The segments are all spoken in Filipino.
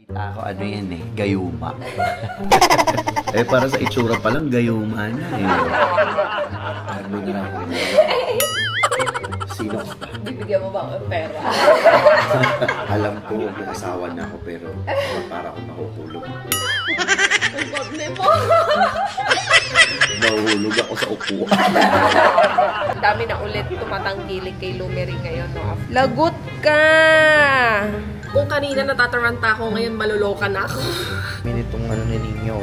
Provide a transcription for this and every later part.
Ako ano yan eh, gayuma. Eh para sa itsura pa lang, gayuma na eh. Ano na lang. Sino? Bibigyan mo ba ang pera? Alam ko, may asawa na ako pero para akong mahuhulog. Ang problem mo. Mahuhulog ako sa upuan. Ang dami na ulit tumatangkilik kay Lumeri ngayon, no? Lagot ka! Kung kanina natataranta ako, ngayon maluloka na ako. Minitong ano ni Ninyo.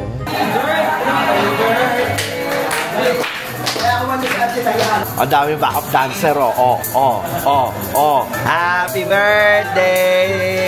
Ang dami backup dancer, oh. Happy birthday!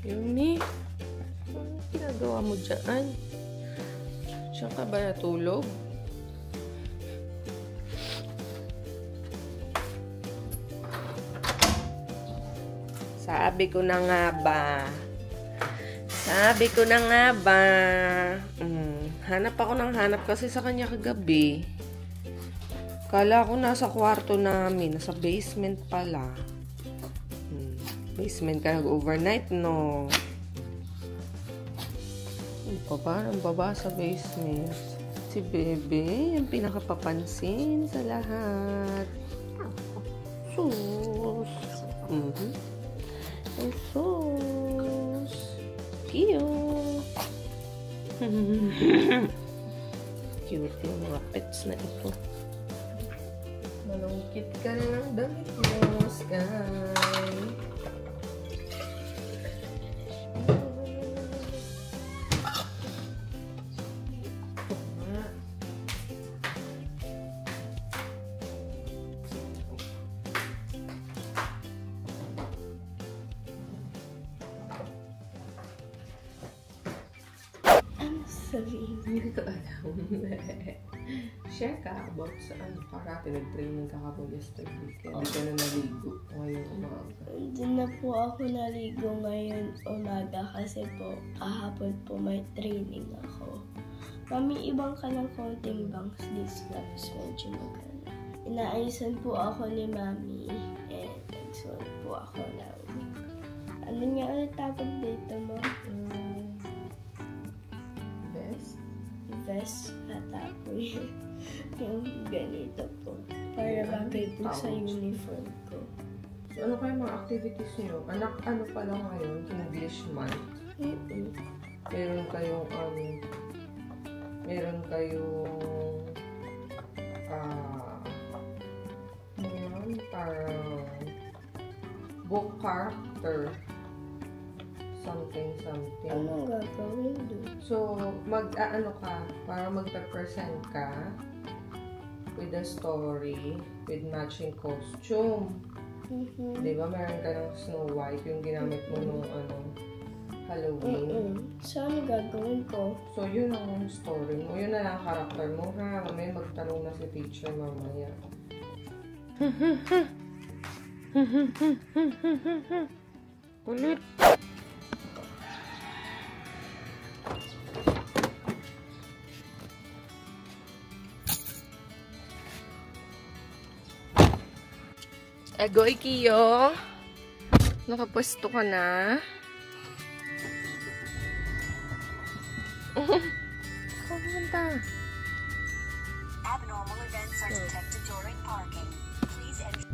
Yumi, anong ginagawa mo dyan? Siya ka ba natulog? Sabi ko na nga ba? Hanap ako ng hanap kasi sa kanya kagabi. Kala ko nasa kwarto namin, nasa basement pala. Basement ka nag-overnight, no? Ang baba sa basement. Si Bebe, yung pinakapapansin sa lahat. Sus. Ay, sus. Cute. Cute yung mga pets na ito. Malungkit ka na ng damit mo, Sky. Hindi ko alam. Share ka about saan para pinag-training ka kapag yesterday. Kaya hindi ka na naligo ngayong umaga. Hindi na po ako naligo ngayon umaga kasi po kahapon po may training ako. May ibang ka ng konting bangs this lapis medyo maganda. Inaayusan po ako ni Mami and nagsuot po ako ng ano nga ulit tawag dito mo? Vest at po yung ganito po. Para bagay po sa uniform ko. So, ano kayo mga activities nyo? Ano pa lang ngayon? English month? Meron kayong parang book character. Something. Anong gagawin doon? So, para magpe-present ka with a story, with matching costume. Di ba, meron ka ng Snow White, yung ginamit mo nung Halloween. Saan gagawin ko? So, yun ang story mo. Yun na lang character mo, ha? Mamaya magtanong na si teacher mamaya. Kulit! Agoy, Kiyo. Nakapwesto ka na. Kapunta. Abnormal events are detected during parking. Please enter.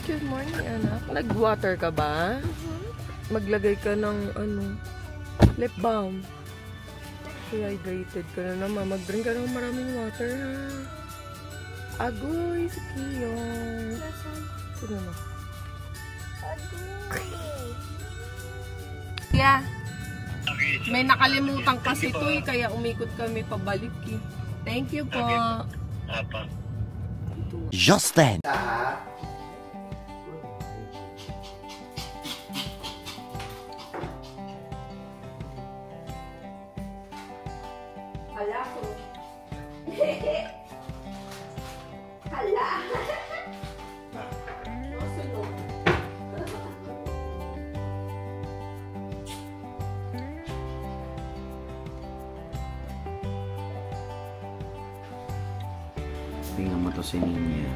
Good morning, anak. Nag-water ka ba? Maglagay ka ng lip balm. Hydrated ka na naman. Mag-drink ka ng maraming water, ha? Agoy, si Kiyo. Sino na? Agoy. Yeah. May nakalimutan kasi to eh, kaya umikot kami pabalik eh. Thank you po. Just then. Hala ko. Hala. Masunod. Tingnan mo to si Ninya.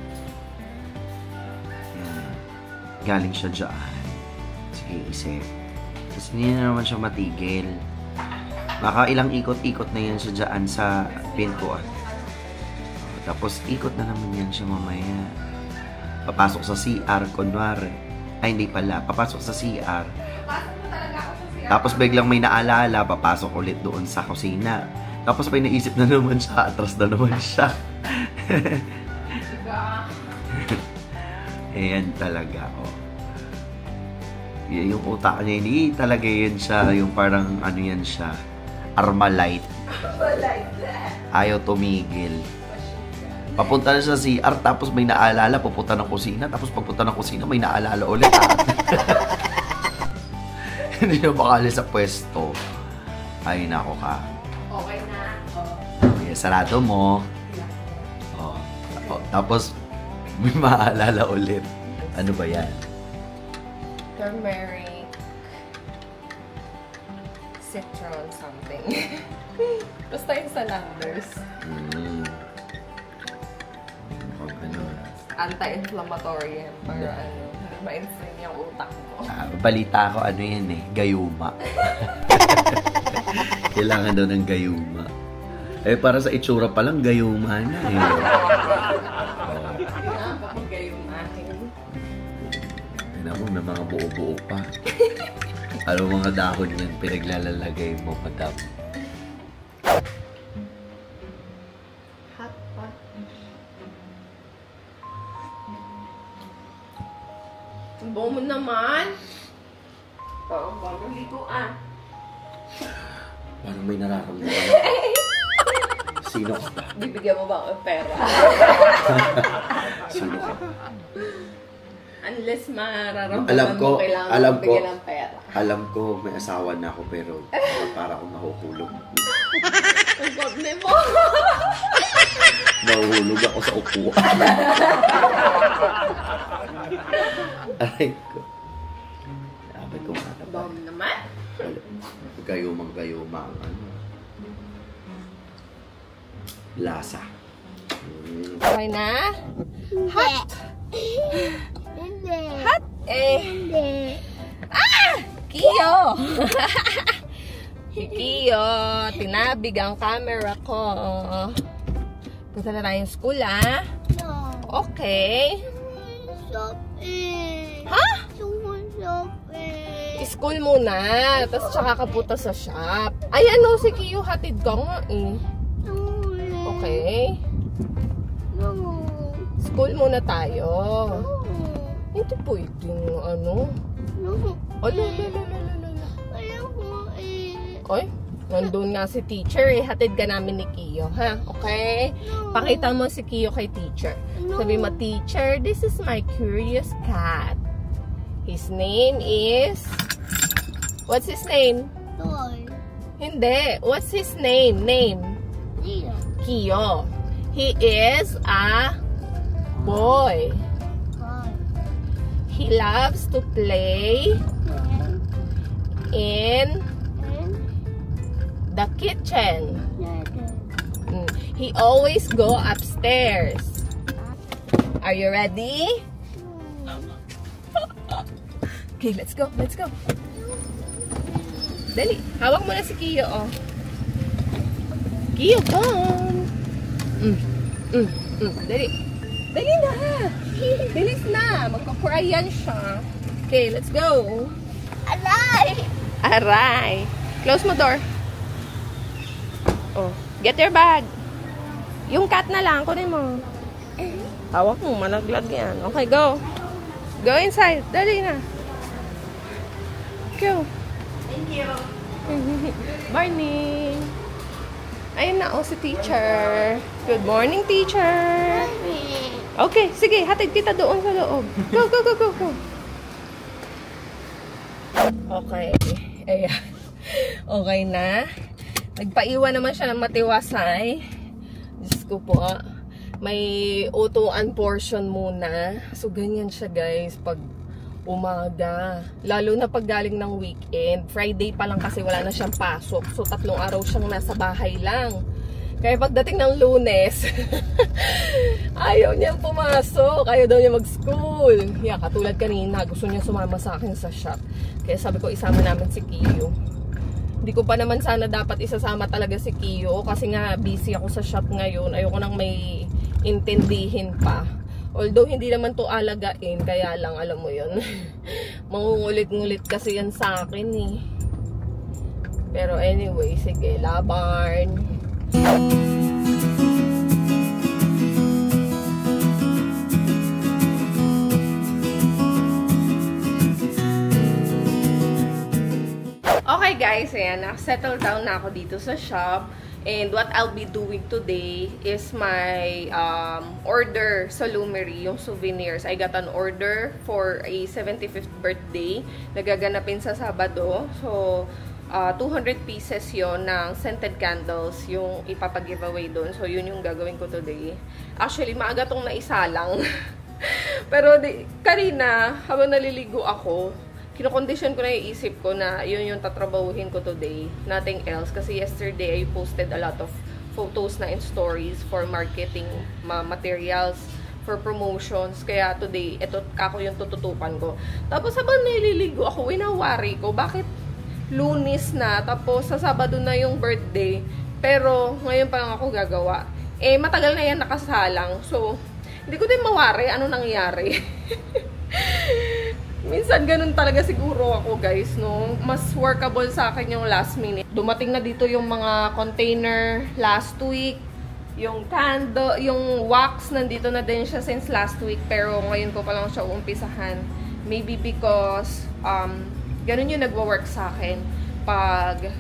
Yan. Galing siya dyan. Sige, isip. Kasi hindi na naman siya matigil. Baka ilang ikot-ikot na yan siya dyan sa pintuan. Tapos ikot na naman yan siya mamaya. Papasok sa CR, kunwari. Ay, hindi pala. Papasok sa CR. Tapos biglang may naalala, papasok ulit doon sa kusina. Tapos may naisip na naman siya, atras na naman siya. Ayan talaga, oh. Yung utak niya, hindi talaga yan siya. Yung parang, ano yan siya, Armalite. Ayaw tumigil. Papunta na sa CR, tapos may naalala, pupunta ng kusina, tapos pagpunta ng kusina, may naalala ulit. Hindi na makalis sa pwesto. Ay, nako ka. Okay na. Okay, sarado mo. Oh. Tapos, may maalala ulit. Ano ba yan? Turmeric. Citron something. Basta yung salanders. Anti-inflammatory yan. Para ma-inflame yung utak mo. Balita ko, ano yan eh, gayuma. Kailangan daw ng gayuma. Eh, para sa itsura pa lang, gayuma na eh. Kapag gayuma. Tignan mo, may mga buo-buo pa. Ano mga dahon yan, pinaglalalagay mo, madam. Hot pot. Tubo mo naman. Parang bagong liguan. Parang may nararamdaman. Sino ka ba? Bibigyan mo ba ang pera? Sino ka? Unless mararamdaman mo kailangan mo bigyan ng pera. Alam ko may asawa na ako pero para akong nahuhulog. Ang goble mo! Nahuhulog ako sa upuan. Aray ko. Sabi ko nga na ba? Bomb naman? Gayumang-gayuma ang ano. Lasa. Okay na? Hot! Hindi. Hot eh! Hindi. Ah! Kiyo! Kiyo! Tinabig ang camera ko. Punta na tayong school, ah? No. Okay. Shopping. Ha? Shopping. School muna. Tapos tsaka kapunta sa shop. Ay, ano? Si Kiyo, hatid ka nga eh. Okay. No. School muna tayo. No. Hindi pwedeng ano. No. Ala. Ayoko eh. Oy, nandun nga si teacher eh. Hatid ka namin ni Kiyo, ha? Okay? Pakita mo si Kiyo kay teacher. Sabi mo, teacher, this is my curious cat. His name is... What's his name? Toy. Hindi. What's his name? Name? Iya. Kiyo. He is a boy. Hi. He loves to play in And the kitchen. Dada. He always go upstairs. Are you ready? Okay, let's go. Let's go. Dali. Hawak mo na si Kiyo, oh. Kiyo, come. Dali. Dali na. Bilis na. Magka-cry yan siya. Okay, let's go. Aray! Aray. Close mo door. Oh, get your bag. Yung cat na lang, kunin mo. Hawak mo, malaglag yan. Okay, go. Go inside. Dali na. Go. Thank you. Morning! Ayun na, si teacher. Good morning, teacher! Okay, sige, hatid kita doon sa loob. Go, go, go, go, go! Okay. Ayan. Okay na. Nagpaiwan naman siya ng matiwasay. Diyos ko po. May utuan portion muna. So, ganyan siya, guys. Pag umaga. Lalo na pag galing ng weekend. Friday pa lang kasi wala na siyang pasok. So, 3 araw siyang nasa bahay lang. Kaya pagdating ng Lunes, ayaw niyang pumasok. Ayaw daw niya mag-school. Yeah, katulad kanina, gusto niya sumama sa akin sa shop. Kaya sabi ko, isama namin si Kiyo. Hindi ko pa naman sana dapat isasama talaga si Kiyo. Kasi nga, busy ako sa shop ngayon. Ayoko nang may intindihin pa. Although, hindi naman to alagain. Kaya lang, alam mo yun. Mangungulit-ngulit kasi yan sa akin eh. Pero anyway, sige, laban. Okay guys, ayan, nakasettle down na ako dito sa shop. And what I'll be doing today is my order sa Lumery, yung souvenirs. I got an order for a 75th birthday na gaganapin sa Sabado. So, 200 pieces yon ng scented candles yung ipapag-giveaway doon. So, yun yung gagawin ko today. Actually, maaga tong naisalang. Pero kanina, habang naliligo ako, kinokondisyon ko na yung isip ko na yun yung tatrabahuhin ko today. Nothing else. Kasi yesterday, I posted a lot of photos na in stories for marketing materials, for promotions. Kaya today, ito ako yung tututukan ko. Tapos habang naliligo ako, winawari ko, bakit Lunes na, tapos sa Sabado na yung birthday, pero ngayon pa lang ako gagawa. Eh, matagal na yan nakasalang. So, hindi ko din mawari ano nangyari. Minsan ganun talaga siguro ako guys, no? Mas workable sa akin yung last minute. Dumating na dito yung mga container last week. Yung candle, yung wax, nandito na din siya since last week. Pero ngayon ko pa lang siya uumpisahan. Maybe because, ganun yung nagwa-work sa akin. Pag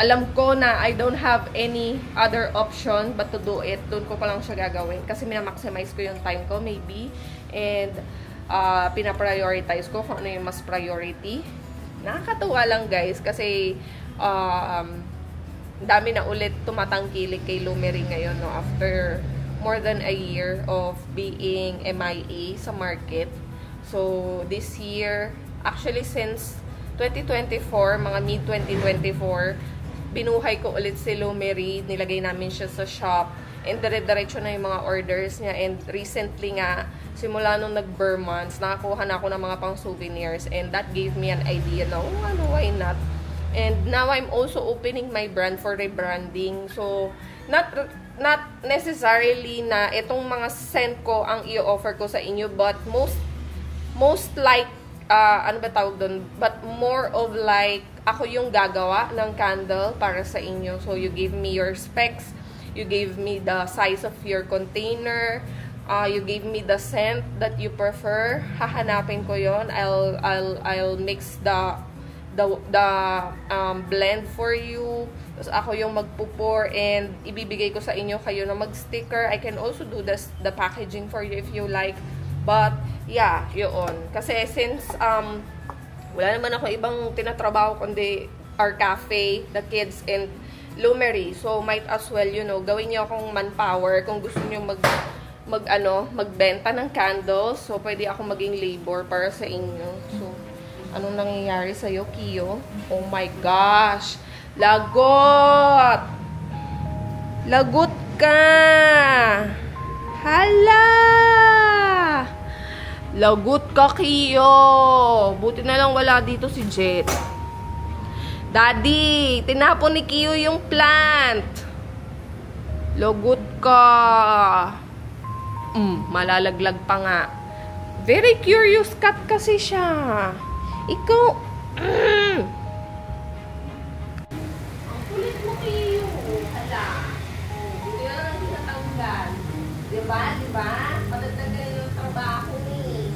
alam ko na I don't have any other option but to do it, doon ko pa lang siya gagawin. Kasi minamaximize ko yung time ko, maybe. And, pinaprioritize ko kung ano yung mas priority. Nakakatuwa lang guys kasi dami na ulit tumatangkilik kay Lumery ngayon, no, after more than a year of being MIA sa market. So this year, actually since 2024, mga mid-2024, binuhay ko ulit si Lumery, nilagay namin siya sa shop, and dire-diretso na yung mga orders niya. And recently nga, simula nung nag-Burr months, nakakuha na ako ng mga pang souvenirs, and that gave me an idea na, oh, ano, why not? And now I'm also opening my brand for rebranding. So, not necessarily na itong mga scent ko ang i-offer ko sa inyo, but most like, ano ba tawag doon? But more of like, ako yung gagawa ng candle para sa inyo. So, you give me your specs, you gave me the size of your container, you gave me the scent that you prefer. Hahanapin ko yon. I'll mix the blend for you. Tapos ako yung magpupor and ibibigay ko sa inyo, kayo na mag-sticker. I can also do the packaging for you if you like. But yeah, yun. Kasi since wala naman ako ibang tinatrabaho kundi our cafe, the kids, and Lumery. So, might as well, you know, gawin niyo akong manpower kung gusto niyo magbenta ng candles. So, pwede ako maging labor para sa inyo. So, anong nangyayari sa'yo, Kiyo? Oh my gosh! Lagot! Lagot ka! Hala! Lagot ka, Kiyo! Buti na lang wala dito si Jet. Daddy, tinapon ni Kiyo yung plant. Lagot ka. Malalaglag pa nga. Very curious cat kasi siya. Ikaw, ang kulit mo, Kiyo. Hala. Buti na lang hindi natanggal. Diba? Diba? Padagdagan yung trabaho ni.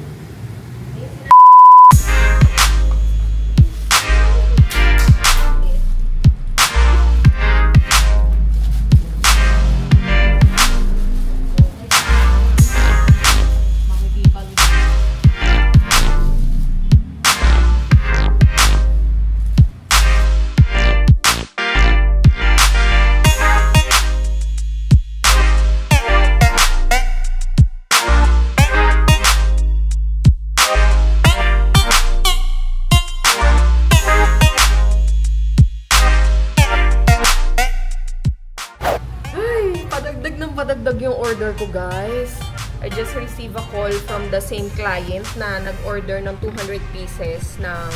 in-order ko, guys. I just received a call from the same client na nag-order ng 200 pieces ng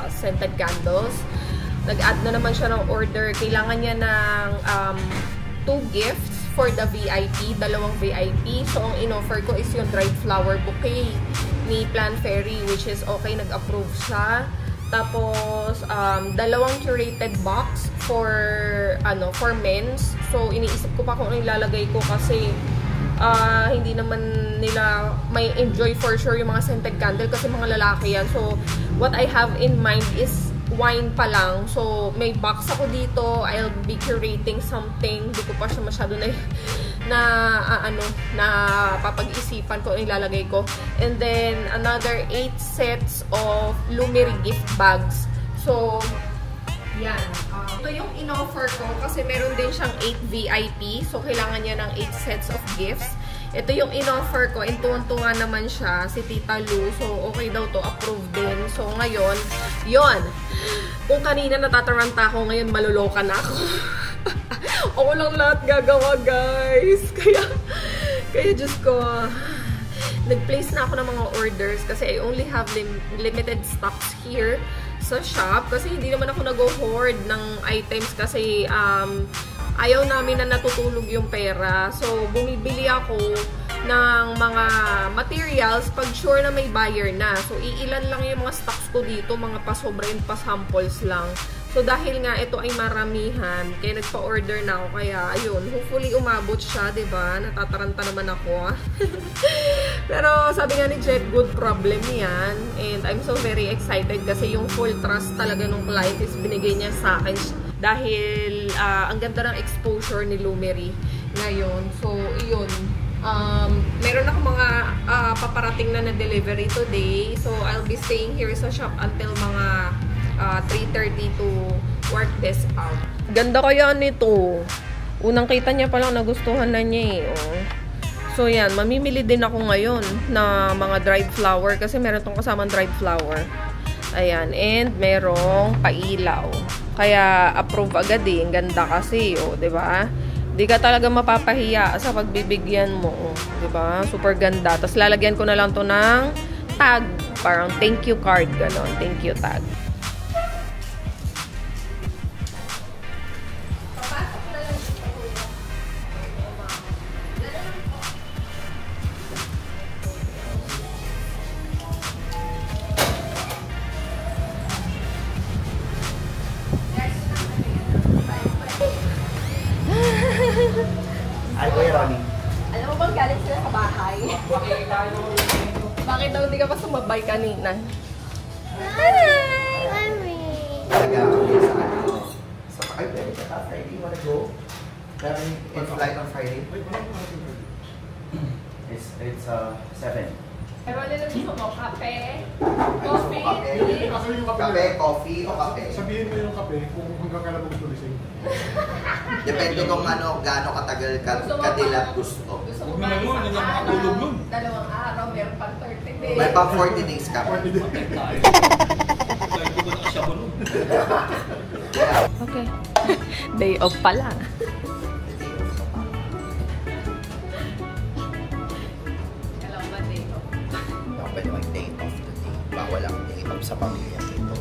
scented candles. Nag-add na naman siya ng order. Kailangan niya ng 2 gifts for the VIP, 2 VIP. So, ang in-offer ko is yung dried flower bouquet ni Plan Fairy, which is okay, nag-approve siya. Tapos, 2 curated box for men's. So, iniisip ko pa kung ano ilalagay ko kasi hindi naman nila may enjoy for sure yung mga scented candle kasi mga lalaki yan. So, what I have in mind is wine pa lang. So, may box ako dito. I'll be curating something. Hindi ko pa siya masyado na papag-isipan ko ang ilalagay ko. And then, another 8 sets of Lumery gift bags. So, yan. Ito yung in-offer ko kasi meron din siyang 8 VIP. So, kailangan niya ng 8 sets of gifts. Ito yung in-offer ko. And tuwang-tuwa naman siya, si Tita Lu. So, okay daw to. Approve din. So, ngayon, yon. Kung kanina natataranta ako, ngayon maluloka na ako. Ako lang lahat gagawa, guys. Kaya Diyos ko, nag-place na ako ng mga orders kasi I only have limited stocks here sa shop kasi hindi naman ako nag-hoard ng items kasi ayaw namin na natutulog yung pera. So, bumibili ako ng mga materials pag sure na may buyer na. So, iilan lang yung mga stocks ko dito, mga pasobra and pa-samples lang. So, dahil nga ito ay maramihan, kaya nagpa-order na ako. Kaya, ayun, hopefully umabot siya, diba? Natataranta naman ako. Pero, sabi nga ni Jet, good problem yan. And I'm so very excited kasi yung full trust talaga ng client is binigay niya sa akin. Dahil, ang ganda ng exposure ni Lumery ngayon. So, yun. Meron ako mga paparating na delivery today. So, I'll be staying here sa shop until mga 3:30 to work this out. Ganda kaya nito. Unang kita niya pa lang, nagustuhan na niya eh. Oh. So, yan. Mamimili din ako ngayon na mga dried flower kasi meron tong kasamang dried flower. Ayan. And merong pailaw. Kaya, approve agad eh. Ang ganda kasi, oh. Diba? Di ka talaga mapapahiya sa pagbibigyan mo. Oh. Diba? Super ganda. Tapos, lalagyan ko na lang to ng tag. Parang thank you card. Ganon. Thank you tag. Ay, Kuya Ronnie. Alam mo bang galing sila sa bahay? Bakit daw hindi ka pa sumabay kanina? Hi, Mommy. Ay, pwede ka ta Friday. Wanna go? In flight on Friday? It's 7. Pero ano na gusto mo? Kape? Coffee? Kape, coffee o kape? Sabihin mo yung kape kung hanggang ka na gustulising. Depende kung gaano katagal kadilat gusto. Gusto mo ba isang araw? 2 araw, meron pang 30 days. May pang 40 days ka. Okay. Day off pala. Kailangan ba day off? Pwede mag-day off today. Bawal ang day off sa pamilya dito.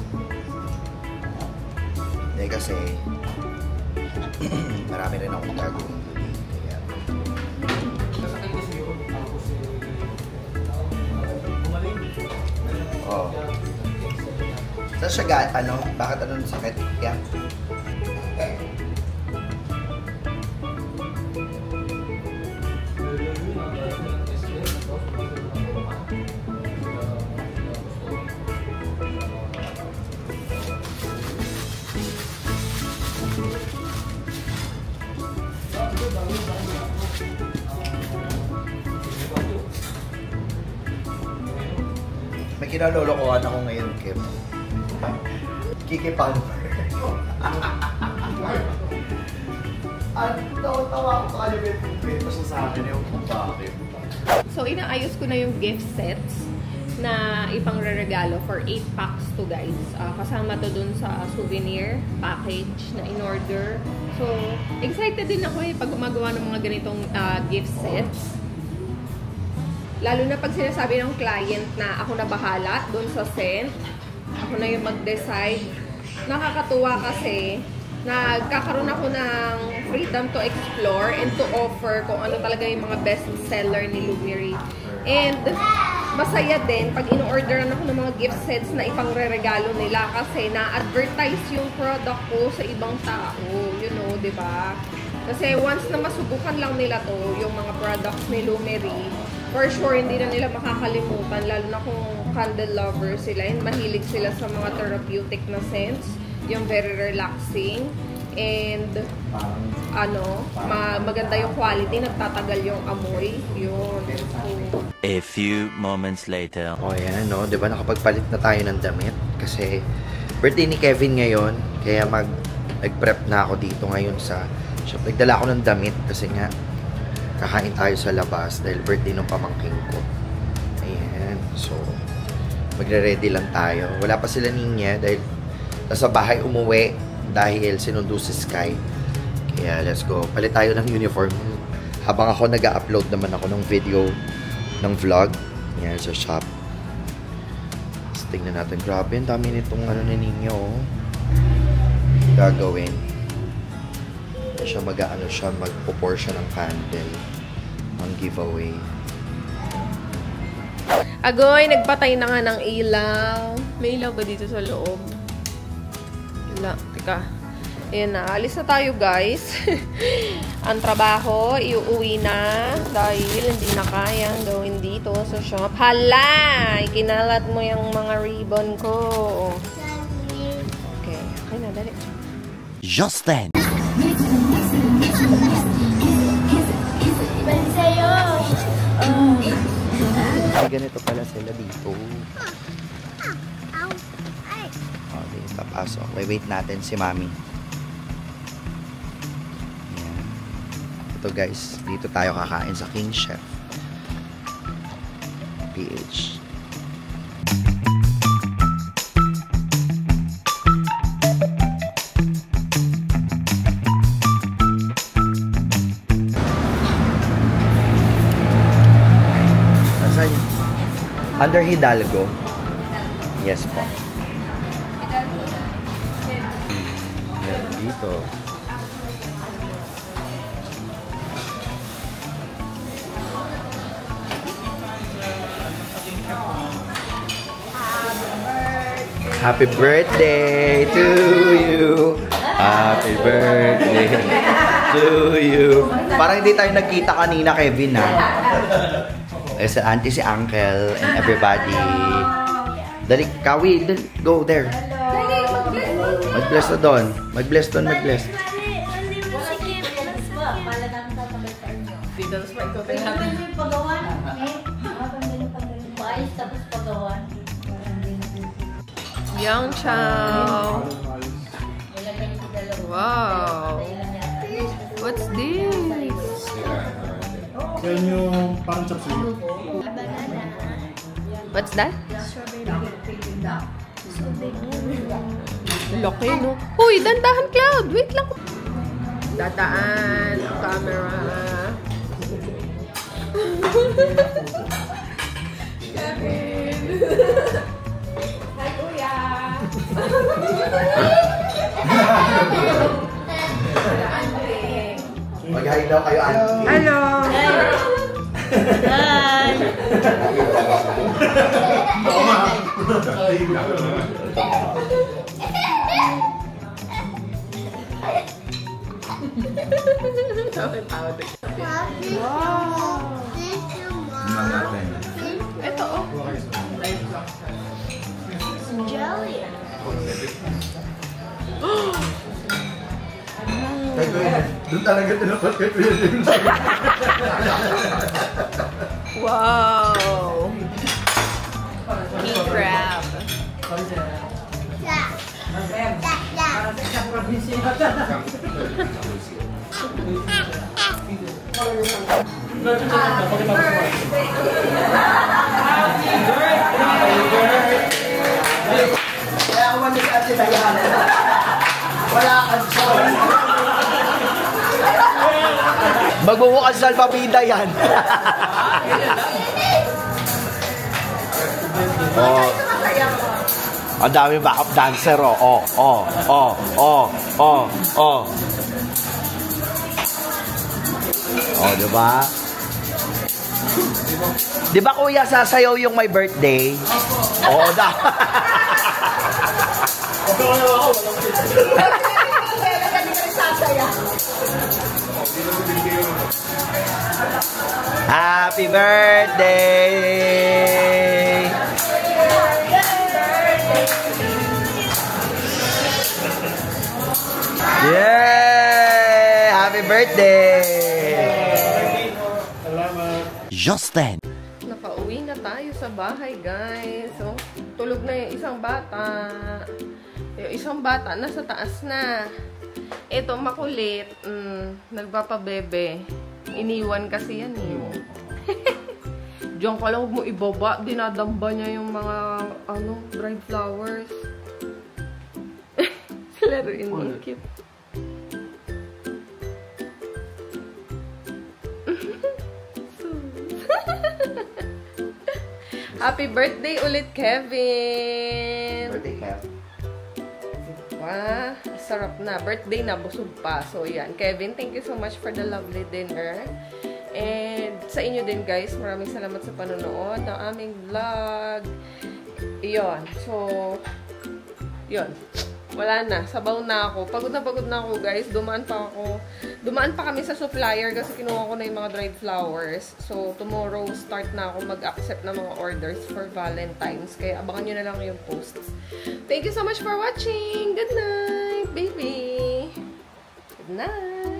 Hindi kasi marami rin akong gagawin today. Kaya oh. Saan siya bakit sakit? Yeah. May kinalolokohan ako ngayon, Kim. Kikipang. Tawa-tawa ako sa kanya, may pa siya sa akin yung bakit. So, inaayos ko na yung gift sets. na ipang-regalo for 8 packs to guys. Kasama to dun sa souvenir package na in-order. So, excited din ako pag gumagawa ng mga ganitong gift sets. Lalo na pag sinasabi ng client na ako na bahala dun sa scent. Ako na yung mag-decide. Nakakatuwa kasi nagkakaroon ako ng freedom to explore and to offer kung ano talaga yung mga best seller ni Lumery. And masaya din pag in-orderan ako ng mga gift sets na ipang-reregalo nila kasi na-advertise yung product ko sa ibang tao. You know, diba? Kasi once na masubukan lang nila to, yung mga products ni Lumery, for sure, hindi na nila makakalimutan, lalo na kung candle lover sila and mahilig sila sa mga therapeutic na scents, yung very relaxing, and maganda yung quality, nagtatagal yung amoy, yun. So, a few moments later. O yan, no? Diba nakapagpalit na tayo ng damit? Kasi birthday ni Kevin ngayon, kaya nag-prep na ako dito ngayon sa shop. Nagdala ako ng damit kasi nga kakain tayo sa labas dahil birthday ng pamangking ko. Ayan. So, magre-ready lang tayo. Wala pa sila ninya dahil nasa bahay umuwi dahil sinundo si Sky. Kaya let's go. Palit tayo ng uniform. Habang ako nag-upload naman ako ng video ng vlog. Ayan, sa shop. Tapos tingnan natin. Grabe, ang dami nitong ni ninyo. Gagawin. Siya magpo-pour siya ng candle ang giveaway. Agoy, nagpatay na nga ng ilaw. May ilaw ba dito sa loob? Wala. Teka. Ayan na. Alis na tayo, guys. Ang trabaho, iuwi na dahil hindi na kayang gawin dito sa shop. Hala! Ikinalat mo yung mga ribbon ko. Okay. Okay na, dali. Just then. Ay, ganito pala sila dito. Okay, papasok. Wait natin si Mami. Ayan. Ito guys, dito tayo kakain sa King Chef PH. Under Hidalgo. Yes po. Yan, dito. Happy birthday to you. Happy birthday to you. Parang hindi tayo nagkita kanina, Kevin, ha? Si auntie, si uncle, and everybody. Dali, Kawi, go there. Mag-bless na doon. Mag-bless doon, mag-bless. Yang chow. Wow. What's this? Yan yung parang chop suey. What's that? Laki, no? Uy, dandahan, Cloud. Wait lang. Dadaan. Camera. Hi, Kuya. Mag-hi daw kayo, auntie. Hello. Hi! Ito, oh. Jelly. Doon talaga tinapat kay Kuya James. Wow. King crab. Kaya umalis at si Dayan. Wala kang choice. Magbubukas sa alpabida yan. Oh. Ang dami backup dancer, oh. Oh, diba? Diba kuya, sasayaw yung my birthday? Oo, da. Happy birthday! Yay! Happy birthday! Just then. Nakauwi na tayo sa bahay, guys. So, tulog na yung isang bata. Yung isang bata nasa taas na. Ito, makulit. Nagpapabebe. Iniwan kasi yan eh. Diyan ka lang, huwag mo ibaba. Dinadamba niya yung mga, dried flowers. Laruin mo, cute. Happy birthday ulit, Kevin! Birthday, Kev. Wow, sarap na. Birthday na, busog pa. So, yan. Kevin, thank you so much for the lovely dinner. And sa inyo din, guys, maraming salamat sa panonood ng aming vlog. Iyon. So, yun. Wala na. Sabaw na ako. Pagod na ako, guys. Dumaan pa kami sa supplier kasi kinuha ko na yung mga dried flowers. So, tomorrow, start na ako mag-accept ng mga orders for Valentine's. Kaya abangan nyo na lang yung posts. Thank you so much for watching. Good night, baby. Good night.